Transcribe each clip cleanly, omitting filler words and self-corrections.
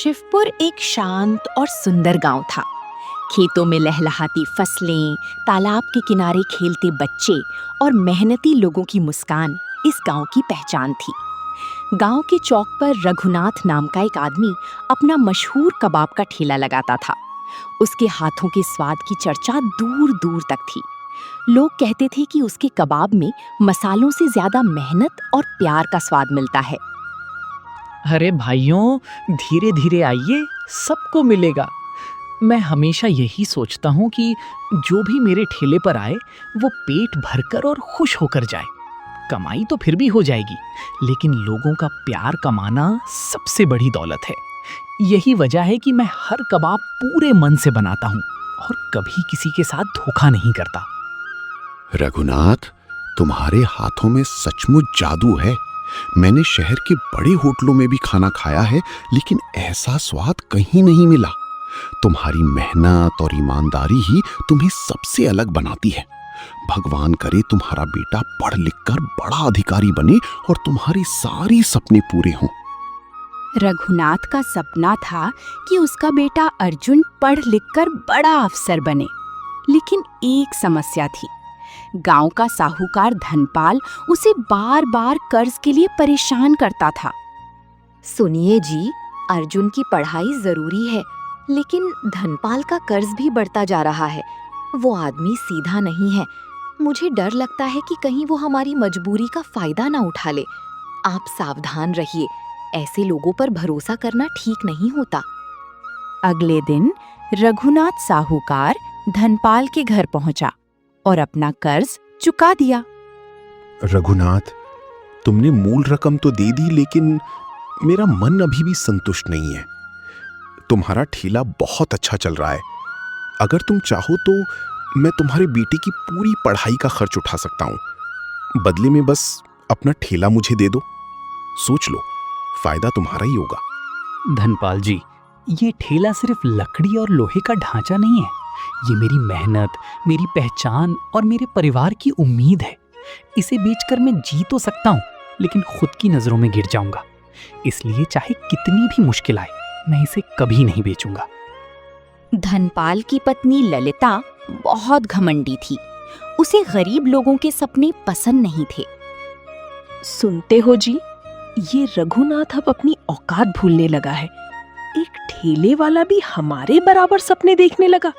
शिवपुर एक शांत और सुंदर गांव था। खेतों में लहलहाती फसलें, तालाब के किनारे खेलते बच्चे और मेहनती लोगों की मुस्कान इस गांव की पहचान थी। गांव के चौक पर रघुनाथ नाम का एक आदमी अपना मशहूर कबाब का ठेला लगाता था। उसके हाथों के स्वाद की चर्चा दूर दूर तक थी। लोग कहते थे कि उसके कबाब में मसालों से ज्यादा मेहनत और प्यार का स्वाद मिलता है। अरे भाइयों, धीरे धीरे आइए, सबको मिलेगा। मैं हमेशा यही सोचता हूँ कि जो भी मेरे ठेले पर आए वो पेट भरकर और खुश होकर जाए। कमाई तो फिर भी हो जाएगी, लेकिन लोगों का प्यार कमाना सबसे बड़ी दौलत है। यही वजह है कि मैं हर कबाब पूरे मन से बनाता हूँ और कभी किसी के साथ धोखा नहीं करता। रघुनाथ, तुम्हारे हाथों में सचमुच जादू है। मैंने शहर के बड़े होटलों में भी खाना खाया है, लेकिन ऐसा स्वाद कहीं नहीं मिला। तुम्हारी मेहनत और ईमानदारी ही तुम्हें सबसे अलग बनाती है। भगवान करे तुम्हारा बेटा पढ़ लिख कर बड़ा अधिकारी बने और तुम्हारे सारे सपने पूरे हों। रघुनाथ का सपना था कि उसका बेटा अर्जुन पढ़ लिख कर बड़ा अफसर बने, लेकिन एक समस्या थी। गांव का साहूकार धनपाल उसे बार बार कर्ज के लिए परेशान करता था। सुनिए जी, अर्जुन की पढ़ाई जरूरी है, लेकिन धनपाल का कर्ज भी बढ़ता जा रहा है। वो आदमी सीधा नहीं है। मुझे डर लगता है कि कहीं वो हमारी मजबूरी का फायदा ना उठा ले। आप सावधान रहिए, ऐसे लोगों पर भरोसा करना ठीक नहीं होता। अगले दिन रघुनाथ साहूकार धनपाल के घर पहुंचा और अपना कर्ज चुका दिया। रघुनाथ, तुमने मूल रकम तो दे दी, लेकिन मेरा मन अभी भी संतुष्ट नहीं है। तुम्हारा ठेला बहुत अच्छा चल रहा है। अगर तुम चाहो तो मैं तुम्हारे बेटे की पूरी पढ़ाई का खर्च उठा सकता हूं। बदले में बस अपना ठेला मुझे दे दो। सोच लो, फायदा तुम्हारा ही होगा। धनपाल जी, ये ठेला सिर्फ लकड़ी और लोहे का ढांचा नहीं है। ये मेरी मेहनत, मेरी पहचान और मेरे परिवार की उम्मीद है। इसे बेचकर मैं जी तो सकता हूँ, लेकिन खुद की नजरों में गिर जाऊंगा। इसलिए चाहे कितनी भी मुश्किल आए, मैं इसे कभी नहीं बेचूंगा। धनपाल की पत्नी ललिता बहुत घमंडी थी। उसे गरीब लोगों के सपने पसंद नहीं थे। सुनते हो जी, ये रघुनाथ अब अपनी औकात भूलने लगा है। एक ठेले वाला भी हमारे बराबर सपने देखने लगा।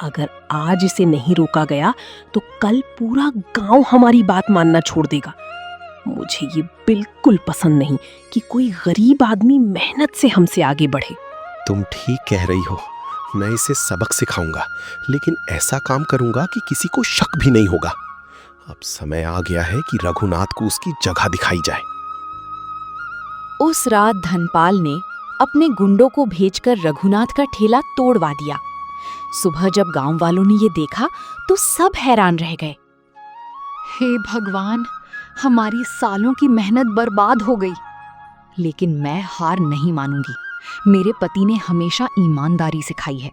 अगर आज इसे नहीं रोका गया तो कल पूरा गांव हमारी बात मानना छोड़ देगा। मुझे ये बिल्कुल पसंद नहीं कि कोई गरीब आदमी मेहनत से हमसे आगे बढ़े। तुम ठीक कह रही हो। मैं इसे सबक सिखाऊंगा, लेकिन ऐसा काम करूंगा कि किसी को शक भी नहीं होगा। अब समय आ गया है कि रघुनाथ को उसकी जगह दिखाई जाए। उस रात धनपाल ने अपने गुंडों को भेजकर रघुनाथ का ठेला तोड़वा दिया। सुबह जब गांव वालों ने ये देखा तो सब हैरान रह गए। हे भगवान, हमारी सालों की मेहनत बर्बाद हो गई। लेकिन मैं हार नहीं मानूंगी। मेरे पति ने हमेशा ईमानदारी सिखाई है।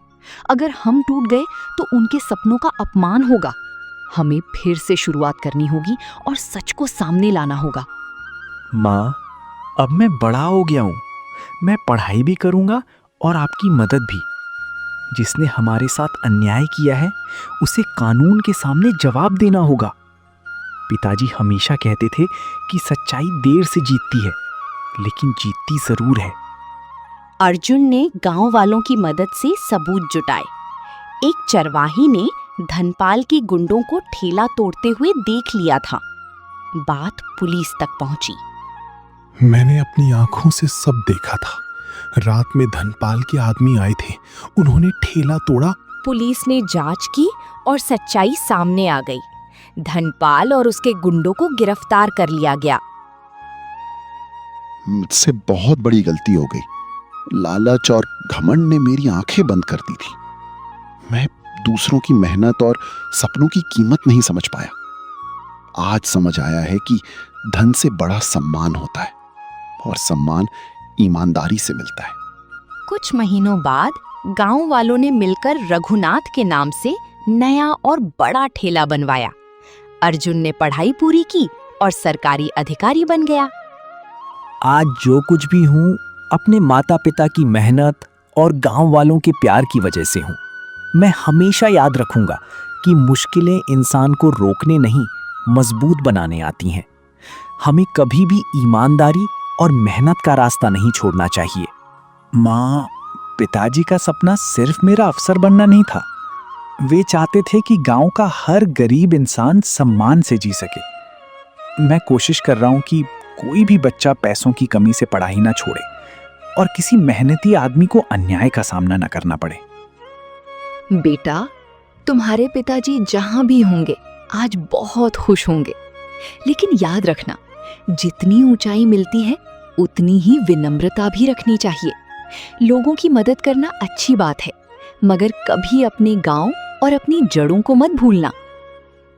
अगर हम टूट गए तो उनके सपनों का अपमान होगा। हमें फिर से शुरुआत करनी होगी और सच को सामने लाना होगा। माँ, अब मैं बड़ा हो गया हूँ। मैं पढ़ाई भी करूँगा और आपकी मदद भी। जिसने हमारे साथ अन्याय किया है, उसे कानून के सामने जवाब देना होगा। पिताजी हमेशा कहते थे कि सच्चाई देर से जीतती है, लेकिन जीतती जरूर है। अर्जुन ने गांव वालों की मदद से सबूत जुटाए। एक चरवाही ने धनपाल के गुंडों को ठेला तोड़ते हुए देख लिया था। बात पुलिस तक पहुंची। मैंने अपनी आंखों से सब देखा था। रात में धनपाल के आदमी आए थे। उन्होंने ठेला तोड़ा। पुलिस ने जांच की और सच्चाई सामने आ गई। धनपाल और उसके गुंडों को गिरफ्तार कर लिया गया। मुझसे बहुत बड़ी गलती हो गई। लालच और घमंड ने मेरी आंखें बंद कर दी थी। मैं दूसरों की मेहनत और सपनों की कीमत नहीं समझ पाया। आज समझ आया है कि धन से बड़ा सम्मान होता है और सम्मान ईमानदारी से मिलता है। कुछ महीनों बाद गांव वालों ने मिलकर रघुनाथ के नाम से नया और बड़ा ठेला बनवाया। अर्जुन ने पढ़ाई पूरी की और सरकारी अधिकारी बन गया। आज जो कुछ भी हूँ अपने माता पिता की मेहनत और गांव वालों के प्यार की वजह से हूं। मैं हमेशा याद रखूंगा कि मुश्किलें इंसान को रोकने नहीं, मजबूत बनाने आती हैं। हमें कभी भी ईमानदारी और मेहनत का रास्ता नहीं छोड़ना चाहिए। माँ, पिताजी का सपना सिर्फ मेरा अफसर बनना नहीं था। वे चाहते थे कि गांव का हर गरीब इंसान सम्मान से जी सके। मैं कोशिश कर रहा हूं कि कोई भी बच्चा पैसों की कमी से पढ़ाई ना छोड़े और किसी मेहनती आदमी को अन्याय का सामना न करना पड़े। बेटा, तुम्हारे पिताजी जहां भी होंगे आज बहुत खुश होंगे। लेकिन याद रखना, जितनी ऊंचाई मिलती है उतनी ही विनम्रता भी रखनी चाहिए। लोगों की मदद करना अच्छी बात है, मगर कभी अपने गांव और अपनी जड़ों को मत भूलना।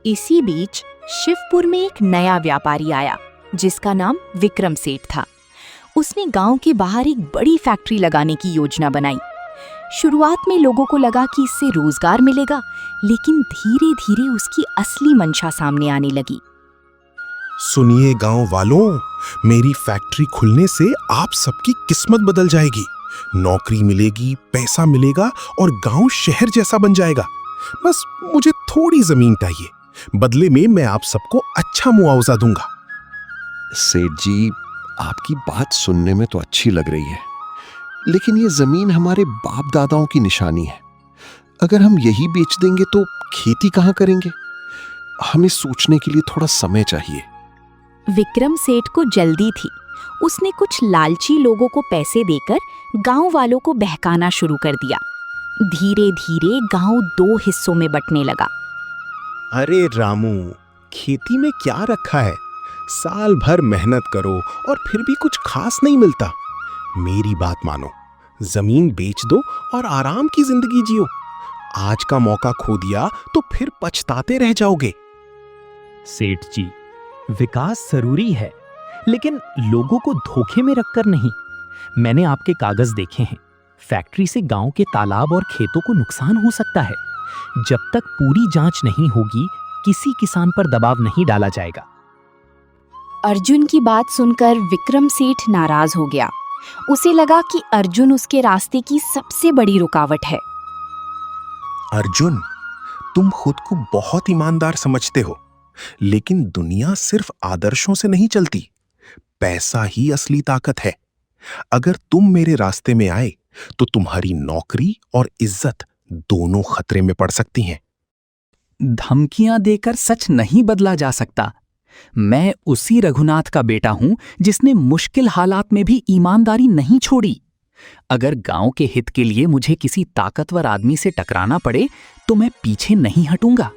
इसी बीच शिवपुर में एक नया व्यापारी आया जिसका नाम विक्रम सेठ था। उसने गांव के बाहर एक बड़ी फैक्ट्री लगाने की योजना बनाई। शुरुआत में लोगों को लगा कि इससे रोजगार मिलेगा, लेकिन धीरे धीरे उसकी असली मंशा सामने आने लगी। सुनिए गांव वालों, मेरी फैक्ट्री खुलने से आप सबकी किस्मत बदल जाएगी। नौकरी मिलेगी, पैसा मिलेगा और गांव शहर जैसा बन जाएगा। बस मुझे थोड़ी जमीन चाहिए, बदले में मैं आप सबको अच्छा मुआवजा दूंगा। सेठ जी, आपकी बात सुनने में तो अच्छी लग रही है, लेकिन ये जमीन हमारे बाप दादाओं की निशानी है। अगर हम यही बेच देंगे तो खेती कहाँ करेंगे? हमें सोचने के लिए थोड़ा समय चाहिए। विक्रम सेठ को जल्दी थी। उसने कुछ लालची लोगों को पैसे देकर गांव वालों को बहकाना शुरू कर दिया। धीरे धीरे गांव 2 हिस्सों में बंटने लगा। अरे रामू, खेती में क्या रखा है? साल भर मेहनत करो और फिर भी कुछ खास नहीं मिलता। मेरी बात मानो, जमीन बेच दो और आराम की जिंदगी जियो। आज का मौका खो दिया तो फिर पछताते रह जाओगे। सेठ जी, विकास जरूरी है, लेकिन लोगों को धोखे में रखकर नहीं। मैंने आपके कागज देखे हैं। फैक्ट्री से गांव के तालाब और खेतों को नुकसान हो सकता है। जब तक पूरी जांच नहीं होगी, किसी किसान पर दबाव नहीं डाला जाएगा। अर्जुन की बात सुनकर विक्रम सेठ नाराज हो गया। उसे लगा कि अर्जुन उसके रास्ते की सबसे बड़ी रुकावट है। अर्जुन, तुम खुद को बहुत ईमानदार समझते हो, लेकिन दुनिया सिर्फ आदर्शों से नहीं चलती। पैसा ही असली ताकत है। अगर तुम मेरे रास्ते में आए तो तुम्हारी नौकरी और इज्जत दोनों खतरे में पड़ सकती हैं। धमकियां देकर सच नहीं बदला जा सकता। मैं उसी रघुनाथ का बेटा हूं जिसने मुश्किल हालात में भी ईमानदारी नहीं छोड़ी। अगर गांव के हित के लिए मुझे किसी ताकतवर आदमी से टकराना पड़े तो मैं पीछे नहीं हटूंगा।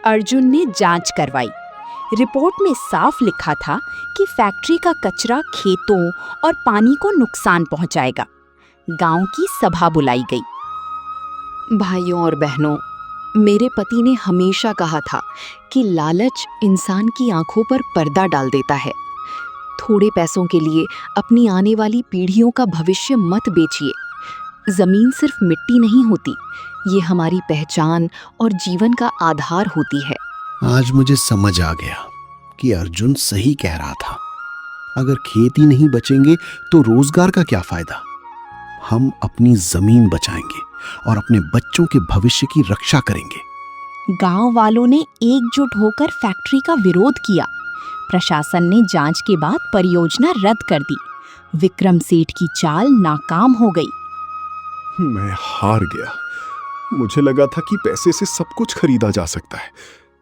अर्जुन ने जांच करवाई। रिपोर्ट में साफ लिखा था कि फैक्ट्री का कचरा खेतों और पानी को नुकसान पहुंचाएगा। गांव की सभा बुलाई गई। भाइयों और बहनों, मेरे पति ने हमेशा कहा था कि लालच इंसान की आंखों पर पर्दा डाल देता है। थोड़े पैसों के लिए अपनी आने वाली पीढ़ियों का भविष्य मत बेचिए। जमीन सिर्फ मिट्टी नहीं होती, ये हमारी पहचान और जीवन का आधार होती है। आज मुझे समझ आ गया कि अर्जुन सही कह रहा था। अगर खेती नहीं बचेंगे तो रोजगार का क्या फायदा? हम अपनी जमीन बचाएंगे और अपने बच्चों के भविष्य की रक्षा करेंगे। गांव वालों ने एकजुट होकर फैक्ट्री का विरोध किया। प्रशासन ने जांच के बाद परियोजना रद्द कर दी। विक्रम सेठ की चाल नाकाम हो गई। मैं हार गया। मुझे लगा था कि पैसे से सब कुछ खरीदा जा सकता है,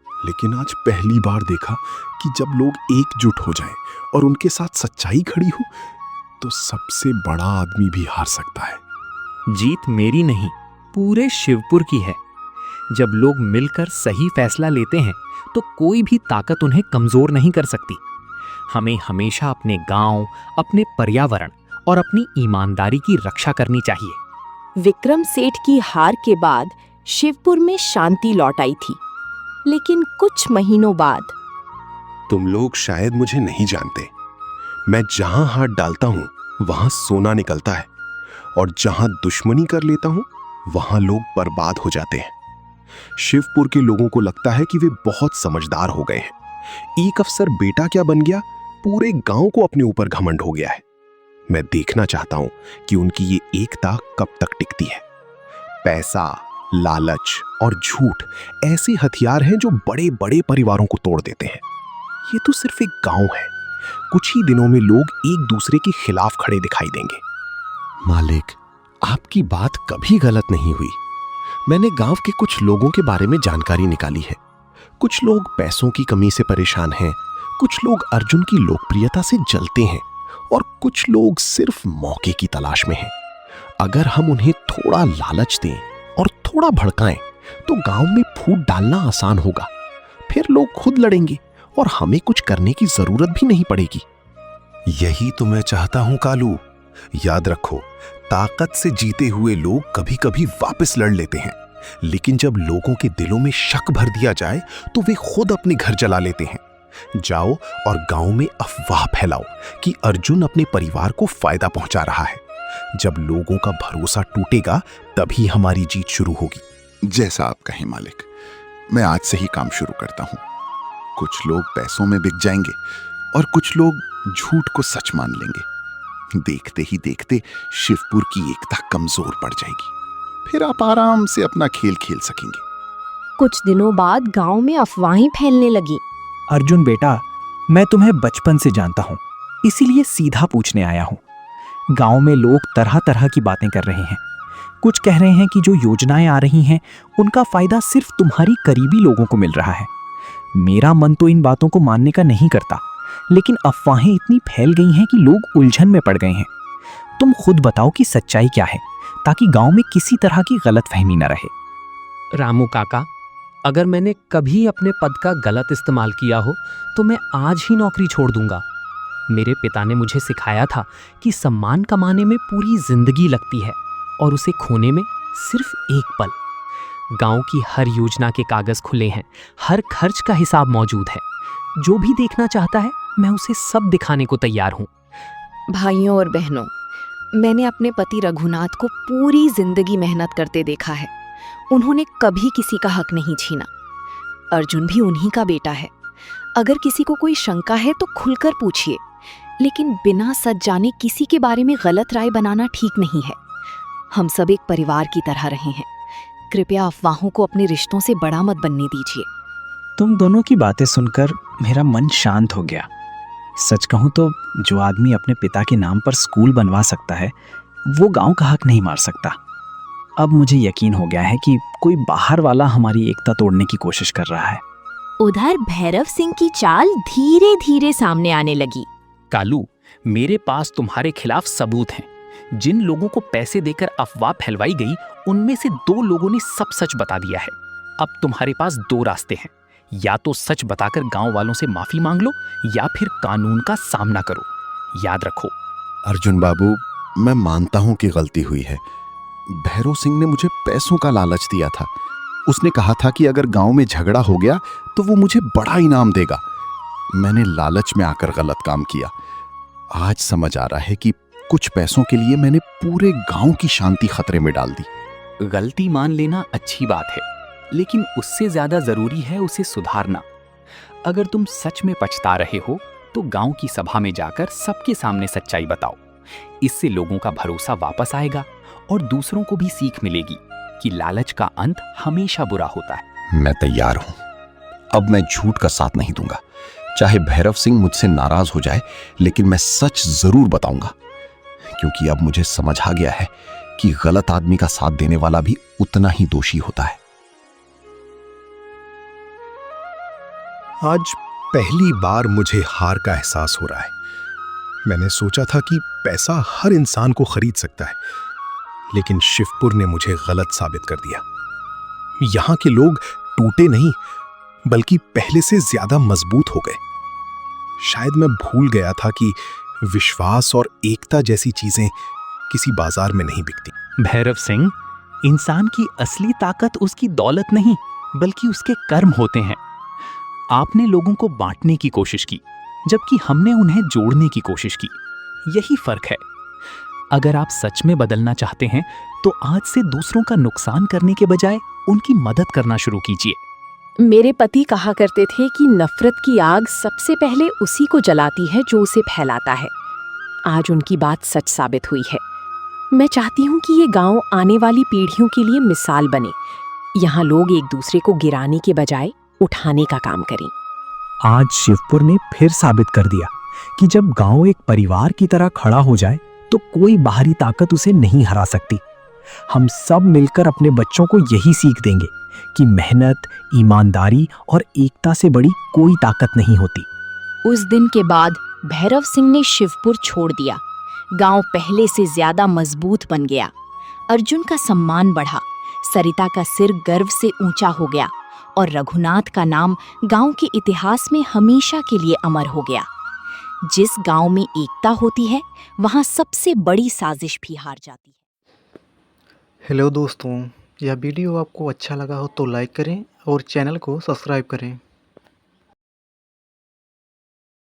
लेकिन आज पहली बार देखा कि जब लोग एकजुट हो जाएं और उनके साथ सच्चाई खड़ी हो तो सबसे बड़ा आदमी भी हार सकता है। जीत मेरी नहीं, पूरे शिवपुर की है। जब लोग मिलकर सही फैसला लेते हैं तो कोई भी ताकत उन्हें कमजोर नहीं कर सकती। हमें हमेशा अपने गांव, अपने पर्यावरण और अपनी ईमानदारी की रक्षा करनी चाहिए। विक्रम सेठ की हार के बाद शिवपुर में शांति लौट आई थी, लेकिन कुछ महीनों बाद। तुम लोग शायद मुझे नहीं जानते, मैं जहां हाथ डालता हूं वहां सोना निकलता है, और जहां दुश्मनी कर लेता हूं वहां लोग बर्बाद हो जाते हैं। शिवपुर के लोगों को लगता है कि वे बहुत समझदार हो गए हैं। एक अफसर बेटा क्या बन गया, पूरे गांव को अपने ऊपर घमंड हो गया है। मैं देखना चाहता हूं कि उनकी ये एकता कब तक टिकती है। पैसा, लालच और झूठ ऐसे हथियार हैं जो बड़े बड़े परिवारों को तोड़ देते हैं। ये तो सिर्फ एक गांव है, कुछ ही दिनों में लोग एक दूसरे के खिलाफ खड़े दिखाई देंगे। मालिक, आपकी बात कभी गलत नहीं हुई। मैंने गांव के कुछ लोगों के बारे में जानकारी निकाली है। कुछ लोग पैसों की कमी से परेशान हैं, कुछ लोग अर्जुन की लोकप्रियता से जलते हैं और कुछ लोग सिर्फ मौके की तलाश में हैं। अगर हम उन्हें थोड़ा लालच दें और थोड़ा भड़काएं तो गांव में फूट डालना आसान होगा। फिर लोग खुद लड़ेंगे और हमें कुछ करने की जरूरत भी नहीं पड़ेगी। यही तो मैं चाहता हूं कालू। याद रखो, ताकत से जीते हुए लोग कभी कभी वापस लड़ लेते हैं, लेकिन जब लोगों के दिलों में शक भर दिया जाए तो वे खुद अपने घर जला लेते हैं। जाओ और गांव में अफवाह फैलाओ कि अर्जुन अपने परिवार को फायदा पहुंचा रहा है। जब लोगों का भरोसा टूटेगा तभी हमारी जीत शुरू होगी। जैसा आप कहें मालिक, मैं आज से ही काम शुरू करता हूं। कुछ लोग पैसों में बिक जाएंगे और कुछ लोग झूठ को सच मान लेंगे। देखते ही देखते शिवपुर की एकता कमजोर पड़ जाएगी। फिर आप आराम से अपना खेल खेल सकेंगे। कुछ दिनों बाद गांव में अफवाहें फैलने लगी। अर्जुन बेटा, मैं तुम्हें बचपन से जानता हूं, इसीलिए सीधा पूछने आया हूं। गांव में लोग तरह तरह की बातें कर रहे हैं। कुछ कह रहे हैं कि जो योजनाएं आ रही हैं उनका फायदा सिर्फ तुम्हारी करीबी लोगों को मिल रहा है। मेरा मन तो इन बातों को मानने का नहीं करता, लेकिन अफवाहें इतनी फैल गई हैं कि लोग उलझन में पड़ गए हैं। तुम खुद बताओ कि सच्चाई क्या है, ताकि गांव में किसी तरह की गलतफहमी न रहे। रामू काका, अगर मैंने कभी अपने पद का गलत इस्तेमाल किया हो तो मैं आज ही नौकरी छोड़ दूंगा। मेरे पिता ने मुझे सिखाया था कि सम्मान कमाने में पूरी जिंदगी लगती है और उसे खोने में सिर्फ एक पल। गांव की हर योजना के कागज खुले हैं, हर खर्च का हिसाब मौजूद है। जो भी देखना चाहता है मैं उसे सब दिखाने को तैयार हूं। भाइयों और बहनों, मैंने अपने पति रघुनाथ को पूरी जिंदगी मेहनत करते देखा है। उन्होंने कभी किसी का हक नहीं छीना। अर्जुन भी उन्हीं का बेटा है। अगर किसी को कोई शंका है तो खुलकर पूछिए, लेकिन बिना सच जाने किसी के बारे में गलत राय बनाना ठीक नहीं है। हम सब एक परिवार की तरह रहे हैं। कृपया अफवाहों को अपने रिश्तों से बड़ा मत बनने दीजिए। तुम दोनों की बातें सुनकर मेरा मन शांत हो गया। सच कहूं तो जो आदमी अपने पिता के नाम पर स्कूल बनवा सकता है, वो गांव का हक नहीं मार सकता। अब मुझे यकीन हो गया है कि कोई बाहर वाला हमारी एकता तोड़ने की कोशिश कर रहा है। उधर भैरव सिंह की चाल धीरे धीरे सामने आने लगी। कालू, मेरे पास तुम्हारे खिलाफ सबूत हैं। जिन लोगों को पैसे देकर अफवाह फैलवाई गई, उनमें से 2 लोगों ने सब सच बता दिया है। अब तुम्हारे पास 2 रास्ते हैं, या तो सच बताकर गांव वालों से माफी मांग लो या फिर कानून का सामना करो। याद रखो। अर्जुन बाबू, मैं मानता हूं कि गलती हुई है। भैरव सिंह ने मुझे पैसों का लालच दिया था। उसने कहा था कि अगर गांव में झगड़ा हो गया तो वो मुझे बड़ा इनाम देगा। मैंने लालच में आकर गलत काम किया। आज समझ आ रहा है कि कुछ पैसों के लिए मैंने पूरे गांव की शांति खतरे में डाल दी। गलती मान लेना अच्छी बात है, लेकिन उससे ज्यादा जरूरी है उसे सुधारना। अगर तुम सच में पछता रहे हो तो गांव की सभा में जाकर सबके सामने सच्चाई बताओ। इससे लोगों का भरोसा वापस आएगा और दूसरों को भी सीख मिलेगी कि लालच का अंत हमेशा बुरा होता है। मैं तैयार हूं। अब मैं झूठ का साथ नहीं दूंगा। चाहे भैरव सिंह मुझसे नाराज हो जाए, लेकिन मैं सच जरूर बताऊंगा, क्योंकि अब मुझे समझ आ गया है कि गलत आदमी का साथ देने वाला भी उतना ही दोषी होता है। आज पहली बार मुझे हार का एहसास हो रहा है। मैंने सोचा था कि पैसा हर इंसान को खरीद सकता है, लेकिन शिवपुर ने मुझे गलत साबित कर दिया। यहां के लोग टूटे नहीं, बल्कि पहले से ज्यादा मजबूत हो गए। शायद मैं भूल गया था कि विश्वास और एकता जैसी चीजें किसी बाजार में नहीं बिकती। भैरव सिंह, इंसान की असली ताकत उसकी दौलत नहीं, बल्कि उसके कर्म होते हैं। आपने लोगों को बांटने की कोशिश की, जबकि हमने उन्हें जोड़ने की कोशिश की। यही फर्क है। अगर आप सच में बदलना चाहते हैं तो आज से दूसरों का नुकसान करने के बजाय उनकी मदद करना शुरू कीजिए। मेरे पति कहा करते थे कि नफरत की आग सबसे पहले उसी को जलाती है जो उसे फैलाता है। आज उनकी बात सच साबित हुई है। मैं चाहती हूँ कि ये गांव आने वाली पीढ़ियों के लिए मिसाल बने। यहाँ लोग एक दूसरे को गिराने के बजाय उठाने का काम करें। आज शिवपुर ने फिर साबित कर दिया कि जब गांव एक परिवार की तरह खड़ा हो जाए तो कोई बाहरी ताकत उसे नहीं हरा सकती। हम सब मिलकर अपने बच्चों को यही सीख देंगे कि मेहनत, ईमानदारी और एकता से बड़ी कोई ताकत नहीं होती। उस दिन के बाद भैरव सिंह ने शिवपुर छोड़ दिया। गांव पहले से ज्यादा मजबूत बन गया। अर्जुन का सम्मान बढ़ा, सरिता का सिर गर्व से ऊंचा हो गया और रघुनाथ का नाम गांव के इतिहास में हमेशा के लिए अमर हो गया। जिस गांव में एकता होती है, वहां सबसे बड़ी साजिश भी हार जाती है। हेलो दोस्तों, यह वीडियो आपको अच्छा लगा हो तो लाइक करें और चैनल को सब्सक्राइब करें।